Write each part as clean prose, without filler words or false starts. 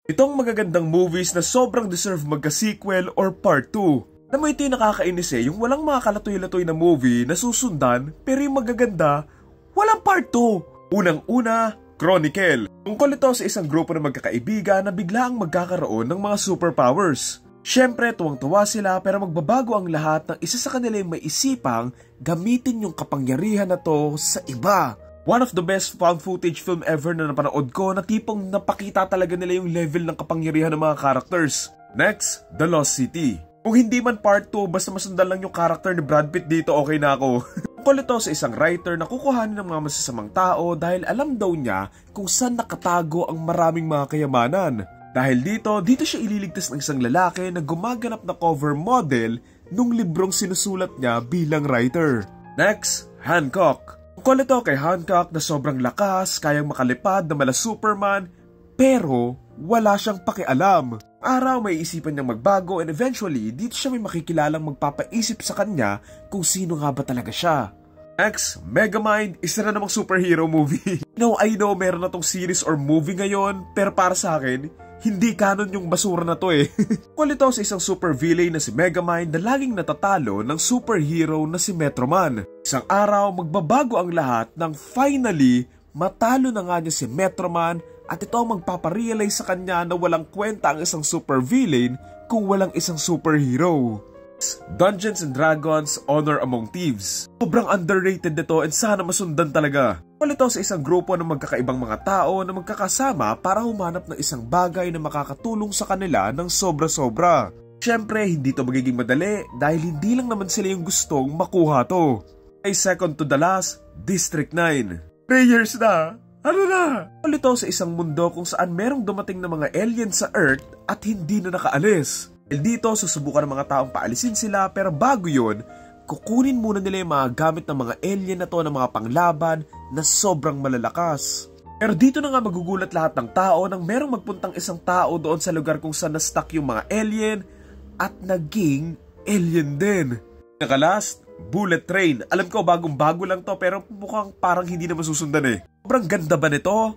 Itong magagandang movies na sobrang deserve magka-sequel or part 2. Alam mo ito yung nakakainis yung walang mga kalatoy-latoy na movie na susundan pero yung magaganda, walang part 2. Unang-una, Chronicle. Tungkol ito sa isang grupo ng magkakaibigan na biglaang magkakaroon ng mga superpowers. Siyempre, tuwang-tuwa sila pero magbabago ang lahat ng isa sa kanila yung may isipang gamitin yung kapangyarihan na to sa iba. One of the best found footage film ever na napanood ko na tipong napakita talaga nila yung level ng kapangyarihan ng mga characters. Next, The Lost City. Kung hindi man part 2, basta masundan lang yung character ni Brad Pitt dito, okay na ako. Tungkol ito sa isang writer na kukuhanin ng mga masasamang tao dahil alam daw niya kung saan nakatago ang maraming mga kayamanan. Dahil dito siya ililigtas ng isang lalaki na gumaganap na cover model nung librong sinusulat niya bilang writer. Next, Hancock. Tungkol ito kay Hancock na sobrang lakas, kayang makalipad na mala Superman, pero wala siyang pakialam. Araw may isipan niyang magbago and eventually dito siya may makikilalang magpapaisip sa kanya kung sino nga ba talaga siya. Next, Megamind, isa na namang superhero movie. I know meron na tong series or movie ngayon, pero para sa akin, hindi canon yung basura na to Kung ito sa isang super villain na si Megamind na laging natatalo ng superhero na si Metroman. Isang araw, magbabago ang lahat nang finally, matalo na nga niya si Metroman at ito ang magpaparealize sa kanya na walang kwenta ang isang super villain kung walang isang superhero. Dungeons and Dragons, Honor Among Thieves. Sobrang underrated nito and sana masundan talaga. Ito sa isang grupo ng magkakaibang mga tao na magkakasama para humanap ng isang bagay na makakatulong sa kanila ng sobra-sobra. Siyempre, hindi to magiging madali dahil hindi lang naman sila yung gustong makuha to. Ay second to the last, District 9. 3 years na! Ano na? Ito sa isang mundo kung saan merong dumating na mga aliens sa Earth at hindi na nakaalis. Dito, susubukan ng mga taong paalisin sila pero bago yun, kukunin muna nila yung mga gamit ng mga alien na to ng mga panglaban na sobrang malalakas. Pero dito na nga magugulat lahat ng tao nang merong magpuntang isang tao doon sa lugar kung saan na-stuck yung mga alien at naging alien din. Nakalast, Bullet Train. Alam ko bagong-bago lang to pero mukhang parang hindi na masusundan Sobrang ganda ba nito?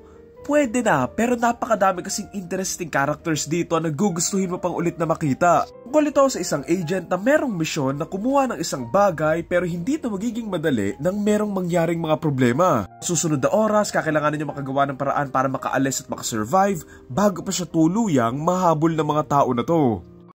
Pwede na, pero napakadami kasing interesting characters dito na gugustuhin mo pang ulit na makita. Tungkol ito sa isang agent na merong misyon na kumuha ng isang bagay pero hindi ito magiging madali nang merong mangyaring mga problema. Susunod na oras, kakailanganin niya makagawa ng paraan para makaalis at makasurvive bago pa siya tuluyang mahabol ng mga tao na to.